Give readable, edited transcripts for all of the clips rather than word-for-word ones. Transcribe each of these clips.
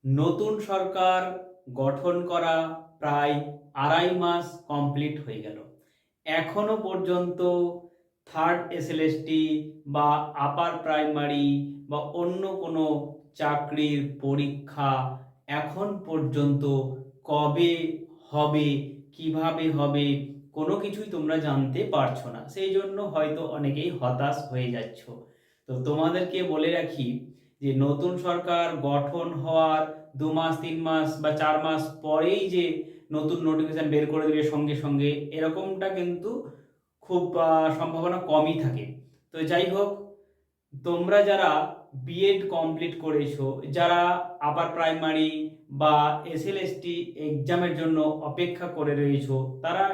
নতুন সরকার গঠন করা প্রায় 2.5 মাস কমপ্লিট হয়ে গেল। এখনো পর্যন্ত থার্ড এসএলএসটি বা আপার প্রাইমারি বা অন্য কোনো চাকরির পরীক্ষা এখন পর্যন্ত কবে হবে, কিভাবে হবে, কোনো কিছুই তোমরা জানতে পারছো না। সেই জন্য হয়তো অনেকেই হতাশ হয়ে যাচ্ছ। তো তোমাদেরকে বলে রাখি যে নতুন সরকার গঠন হওয়ার 2 মাস 3 মাস বা 4 মাস পরেই যে নতুন নোটিফিকেশন বের করে দেবে সঙ্গে সঙ্গে, এরকমটা কিন্তু খুব সম্ভাবনা কমই থাকে। তো যাই হোক, তোমরা যারা বিএড কমপ্লিট করেছো, যারা আপার প্রাইমারি বা এসএলএসটি এক্সামের জন্য অপেক্ষা করে রয়েছো, তারা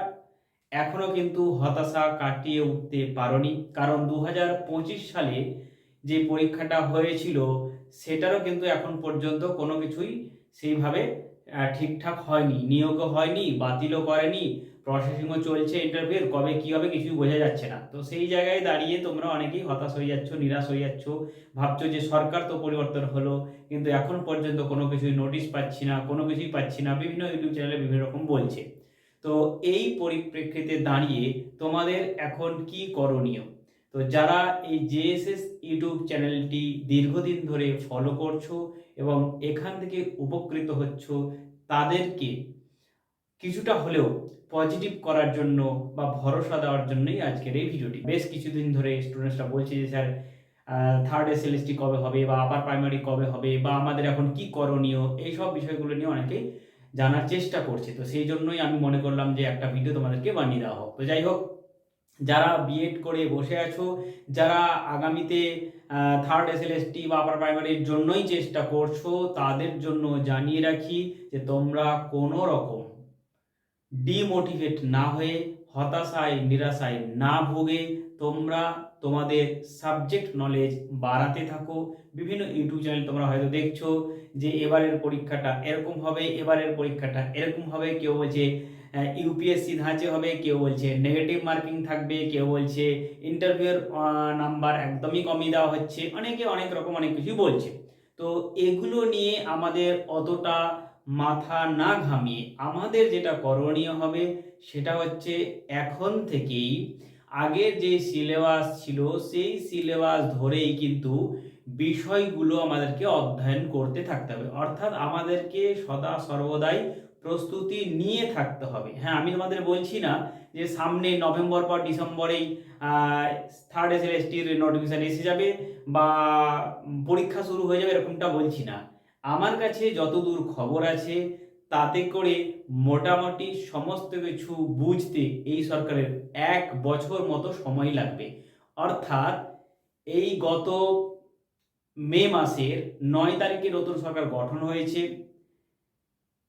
এখনো কিন্তু হতাশা কাটিয়ে উঠতে পারোনি। কারণ 2025 সালে যে পরীক্ষাটা হয়েছিল সেটারও কিন্তু এখন পর্যন্ত কোনো কিছুই সেইভাবে ঠিকঠাক হয়নি, নিয়োগও হয়নি, বাতিলও করেনি, প্রসেসিংও চলছে, ইন্টারভিউ কবে কী হবে কিছুই বোঝা যাচ্ছে না। তো সেই জায়গায় দাঁড়িয়ে তোমরা অনেকেই হতাশ হয়ে যাচ্ছ, নিরাশ হয়ে যাচ্ছ, ভাবছো যে সরকার তো পরিবর্তন হলো কিন্তু এখন পর্যন্ত কোনো কিছুই নোটিশ পাচ্ছি না, কোনো কিছুই পাচ্ছি না, বিভিন্ন ইউটিউব চ্যানেলে বিভিন্ন রকম বলছে। তো এই পরিপ্রেক্ষিতে দাঁড়িয়ে তোমাদের এখন কি করণীয়? তো যারা এই জেএসএস ইউটিউব চ্যানেলটি দীর্ঘদিন ধরে ফলো করছো এবং এখান থেকে উপকৃত হচ্ছ, তাদেরকে কিছুটা হলেও পজিটিভ করার জন্য বা ভরসা দেওয়ার জন্যই আজকের এই ভিডিওটি। বেশ কিছুদিন ধরে স্টুডেন্টসরা বলছে যে স্যার থার্ড এসএলএসটি কবে হবে বা আপার প্রাইমারি কবে হবে বা আমাদের এখন কি করণীয়, এই সব বিষয়গুলো নিয়ে অনেকেই জানার চেষ্টা করছে। তো সেই জন্যই আমি মনে করলাম যে একটা ভিডিও তোমাদেরকে বানিয়ে দেওয়া হোক। তো যাই হোক, যারা বিএড করে বসে আছো, যারা আগামীতে থার্ড এসএলএসটি বা আপার প্রাইমারির জন্যই চেষ্টা করছো, তাদের জন্য জানিয়ে রাখি যে তোমরা কোনো রকম ডিমোটিভেট না হয়ে, হতাশায় নিরাশায় না ভুগে তোমরা তোমাদের সাবজেক্ট নলেজ বাড়াতে থাকো। বিভিন্ন ইউটিউব চ্যানেল তোমরা হয়তো দেখছো যে এবারের পরীক্ষাটা এরকম হবে, এবারের পরীক্ষাটা এরকম হবে, কেউ বলছে ইউপিএসসি ধাঁচে হবে, কেউ বলছে নেগেটিভ মার্কিং থাকবে, কেউ বলছে ইন্টারভিউর নাম্বার একদমই কমিয়ে দেওয়া হচ্ছে, অনেকে অনেক রকম অনেক কিছু বলছে। তো এগুলো নিয়ে আমাদের অতটা মাথা না ঘামিয়ে আমাদের যেটা করণীয় হবে সেটা হচ্ছে এখন থেকেই আগের যে সিলেবাস ছিল সেই সিলেবাস ধরেই কিন্তু বিষয়গুলো আমাদেরকে অধ্যয়ন করতে থাকতে হবে। অর্থাৎ আমাদেরকে সদা সর্বদাই প্রস্তুতি নিয়ে থাকতে হবে। হ্যাঁ, আমি তোমাদের বলছি না যে সামনে নভেম্বর পর ডিসেম্বরেই থার্ড এসএলএসটির নোটিফিকেশান এসে যাবে বা পরীক্ষা শুরু হয়ে যাবে, এরকমটা বলছি না। আমার কাছে যতদূর খবর আছে তাতে করে মোটামুটি সমস্ত কিছু বুঝতে এই সরকারের 1 বছর মতো সময় লাগবে। অর্থাৎ এই গত মে মাসের 9 তারিখে নতুন সরকার গঠন হয়েছে।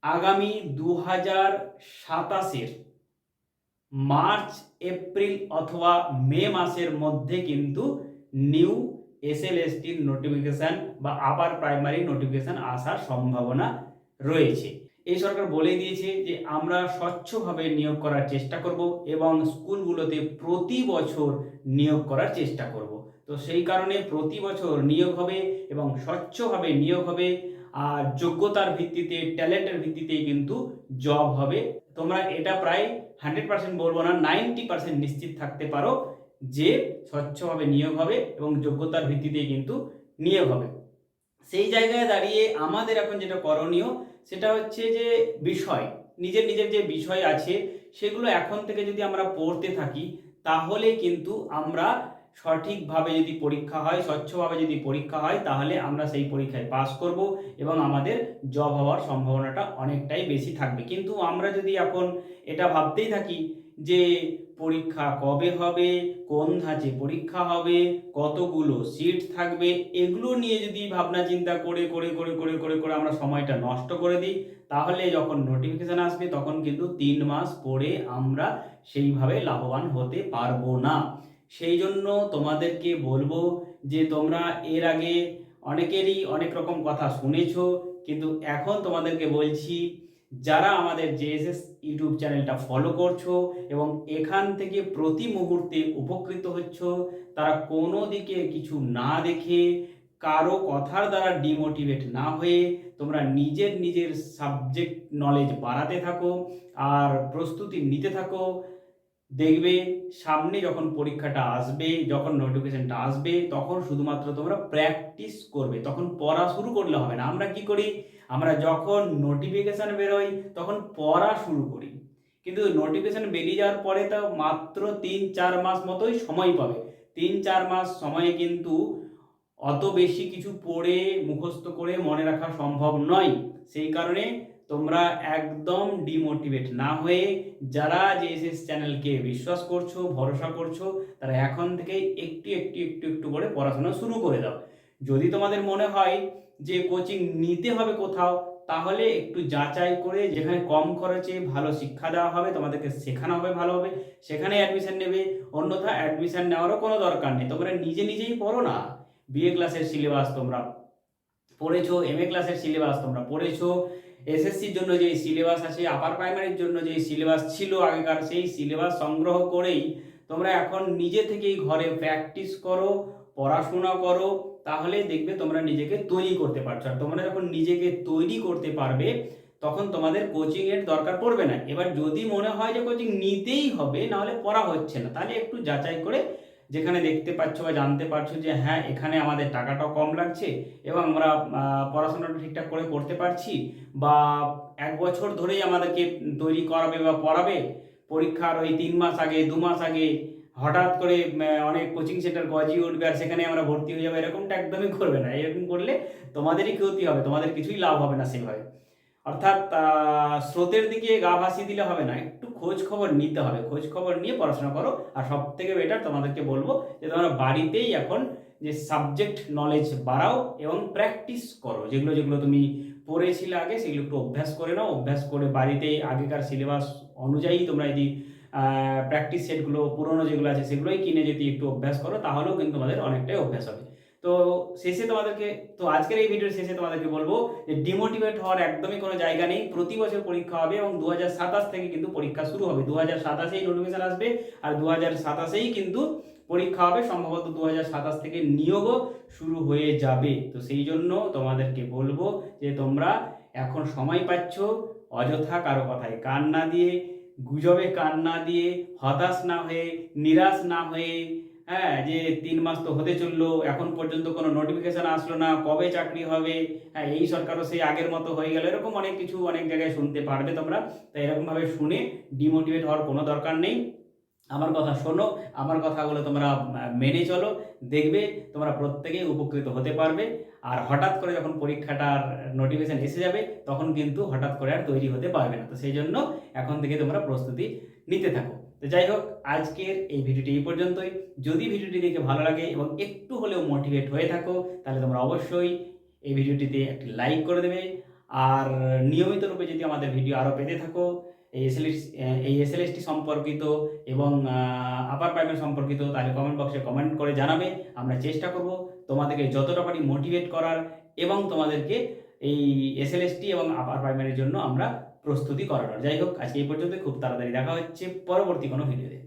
আগামী 2027-এর মার্চ এপ্রিল অথবা মে মাসের মধ্যে কিন্তু নিউ এসএলএসটির নোটিফিকেশান বা আপার প্রাইমারি নোটিফিকেশান আসার সম্ভাবনা রয়েছে। এই সরকার বলে দিয়েছে যে আমরা স্বচ্ছভাবে নিয়োগ করার চেষ্টা করব এবং স্কুলগুলোতে প্রতি বছর নিয়োগ করার চেষ্টা করব। তো সেই কারণে প্রতি বছর নিয়োগ হবে এবং স্বচ্ছভাবে নিয়োগ হবে, আর যোগ্যতার ভিত্তিতে, ট্যালেন্টের ভিত্তিতেই কিন্তু জব হবে। তোমরা এটা প্রায় 100% বলবো না, 90% নিশ্চিত থাকতে পারো যে স্বচ্ছভাবে নিয়োগ হবে এবং যোগ্যতার ভিত্তিতেই কিন্তু নিয়োগ হবে। সেই জায়গায় দাঁড়িয়ে আমাদের এখন যেটা করণীয় সেটা হচ্ছে যে বিষয়, নিজের নিজের যে বিষয় আছে সেগুলো এখন থেকে যদি আমরা পড়তে থাকি তাহলে কিন্তু আমরা সঠিকভাবে যদি পরীক্ষা হয়, স্বচ্ছভাবে যদি পরীক্ষা হয়, তাহলে আমরা সেই পরীক্ষায় পাস করব এবং আমাদের জব হওয়ার সম্ভাবনাটা অনেকটাই বেশি থাকবে। কিন্তু আমরা যদি এখন এটা ভাবতেই থাকি যে পরীক্ষা কবে হবে, কোন ধাঁচে পরীক্ষা হবে, কতগুলো সিট থাকবে, এগুলো নিয়ে যদি ভাবনা চিন্তা করে করে করে করে করে করে আমরা সময়টা নষ্ট করে দিই, তাহলে যখন নোটিফিকেশান আসবে তখন কিন্তু 3 মাস পরে আমরা সেইভাবে লাভবান হতে পারবো না। সেই জন্য তোমাদেরকে বলবো যে তোমরা এর আগে অনেকেরই অনেক রকম কথা শুনেছো, কিন্তু এখন তোমাদেরকে বলছি যারা আমাদের জেএসএস ইউটিউব চ্যানেলটা ফলো করছো এবং এখান থেকে প্রতি মুহূর্তে উপকৃত হচ্ছ, তারা কোনো দিকে কিছু না দেখে কারো কথার দ্বারা ডিমোটিভেট না হয়ে তোমরা নিজের সাবজেক্ট নলেজ বাড়াতে থাকো আর প্রস্তুতি নিতে থাকো। দেখবে সামনে যখন পরীক্ষাটা আসবে, যখন নোটিফিকেশনটা আসবে, তখন শুধুমাত্র তোমরা প্র্যাকটিস করবে, তখন পড়া শুরু করলে হবে না। আমরা কি করি, আমরা যখন নোটিফিকেশান বেরোয় তখন পড়া শুরু করি, কিন্তু নোটিফিকেশান বেরিয়ে যাওয়ার পরে তো মাত্র 3-4 মাস মতোই সময় পাবে। 3-4 মাস সময়ে কিন্তু অত বেশি কিছু পড়ে মুখস্থ করে মনে রাখা সম্ভব নয়। সেই কারণে তোমরা একদম ডিমোটিভেট না হয়ে যারা জেএসএস চ্যানেলকে বিশ্বাস করছো, ভরসা করছো, তারা এখন থেকে একটু করে পড়াশোনা শুরু করে দাও। যদি তোমাদের মনে হয় যে কোচিং নিতে হবে কোথাও, তাহলে একটু যাচাই করে যেখানে কম খরচে ভালো শিক্ষা দেওয়া হবে, তোমাদেরকে শেখানো হবে ভালোভাবে, সেখানে অ্যাডমিশন নেবে। অন্যথা অ্যাডমিশন নেওয়ারও কোনো দরকার নেই, তোমরা নিজেই পড়ো না। বিএ ক্লাসের সিলেবাস তোমরা পড়েছো, এমএ ক্লাসের সিলেবাস তোমরা পড়েছো, এসএসসির জন্য যেই সিলেবাস আছে, আপার প্রাইমারির জন্য যেই সিলেবাস ছিল আগেকার, সেই সিলেবাস সংগ্রহ করেই তোমরা এখন নিজে থেকেই ঘরে প্র্যাকটিস করো, পড়াশোনা করো, তাহলে দেখবে তোমরা নিজেকে তৈরি করতে পারছো। আর তোমরা যখন নিজেকে তৈরি করতে পারবে তখন তোমাদের কোচিংয়ের দরকার পড়বে না। এবার যদি মনে হয় যে কোচিং নিতেই হবে, নাহলে পড়া হচ্ছে না, তাহলে একটু যাচাই করে যেখানে দেখতে পাচ্ছ বা জানতে পারছো যে হ্যাঁ এখানে আমাদের টাকাটাও কম লাগছে এবং আমরা পড়াশোনাটা ঠিকঠাক করে করতে পারছি, বা 1 বছর ধরেই আমাদেরকে তৈরি করাবে বা পড়াবে, পরীক্ষার ওই 3 মাস আগে 2 মাস আগে হঠাৎ করে অনেক কোচিং সেন্টার গজিয়ে উঠবে আর সেখানে আমরা ভর্তি হয়ে যাবো, এরকমটা একদমই করবে না। এরকম করলে তোমাদেরই ক্ষতি হবে, তোমাদের কিছুই লাভ হবে না সেভাবে। অর্থাৎ স্রোতের দিকে গা ভাসিয়ে দিলে হবে না, একটু খোঁজ খবর নিতে হবে, খোঁজ খবর নিয়ে পড়াশোনা করো। আর সব থেকে বেটার তোমাদেরকে বলবো যে তোমরা বাড়িতেই এখন যে সাবজেক্ট নলেজ বাড়াও এবং প্র্যাকটিস করো, যেগুলো তুমি পড়েছিলে আগে সেগুলো একটু অভ্যাস করে নাও। অভ্যাস করে বাড়িতেই আগেকার সিলেবাস অনুযায়ী তোমরা যদি প্র্যাকটিস সেটগুলো পুরনো যেগুলো আছে সেগুলোই কিনে যদি একটু অভ্যাস করো, তাহলেও কিন্তু তোমাদের অনেকটাই অভ্যাস হবে। তো শেষে তোমাদেরকে, তো আজকের এই ভিডিওর শেষে তোমাদেরকে বলবো যে ডিমোটিভেট হওয়ার একদমই কোনো জায়গা নেই। প্রতি বছর পরীক্ষা হবে এবং 2027 থেকে কিন্তু পরীক্ষা শুরু হবে। 2027-এই নোটিফিকেশন আসবে আর 2027-এই কিন্তু পরীক্ষা হবে। সম্ভবত 2027 থেকে নিয়োগও শুরু হয়ে যাবে। তো সেই জন্য তোমাদেরকে বলবো যে তোমরা এখন সময় পাচ্ছ, অযথা কারো কথায় কান না দিয়ে, গুজবে কান না দিয়ে, হতাশ না হয়ে, নিরাশ না হয়ে, হ্যাঁ যে 3 মাস তো হতে চললো, এখন পর্যন্ত কোনো নোটিফিকেশন আসলো না, কবে চাকরি হবে, হ্যাঁ এই সরকারও সেই আগের মতো হয়ে গেল, এরকম অনেক কিছু অনেক জায়গায় শুনতে পারবে তোমরা। তাই এরকমভাবে শুনে ডিমোটিভেট হওয়ার কোনো দরকার নেই। আমার কথা শোনো, আমার কথাগুলো তোমরা মেনে চলো, দেখবে তোমরা প্রত্যেকেই উপকৃত হতে পারবে। আর হঠাৎ করে যখন পরীক্ষাটার নোটিফিকেশন এসে যাবে তখন কিন্তু হঠাৎ করে আর তৈরি হতে পারবে না। তো সেই জন্য এখন থেকে তোমরা প্রস্তুতি নিতে থাকো। তো যাই হোক, আজকের এই ভিডিওটি এই পর্যন্তই। যদি ভিডিওটি দেখে ভালো লাগে এবং একটু হলেও মোটিভেট হয়ে থাকো, তাহলে তোমরা অবশ্যই এই ভিডিওটিতে একটি লাইক করে দেবে। আর নিয়মিত রূপে যদি আমাদের ভিডিও আরও পেতে থাকো এই এসএলএসটি সম্পর্কিত এবং আপার প্রাইমারি সম্পর্কিত, তাহলে কমেন্ট বক্সে কমেন্ট করে জানাবে। আমরা চেষ্টা করব তোমাদেরকে যতটা পারি মোটিভেট করার এবং তোমাদেরকে এই এসএলএসটি এবং আপার প্রাইমারির জন্য আমরা প্রস্তুতি করানোর। যাই হোক, আজকে এই পর্যন্ত। খুব তাড়াতাড়ি দেখা হচ্ছে পরবর্তী কোনো ভিডিওতে।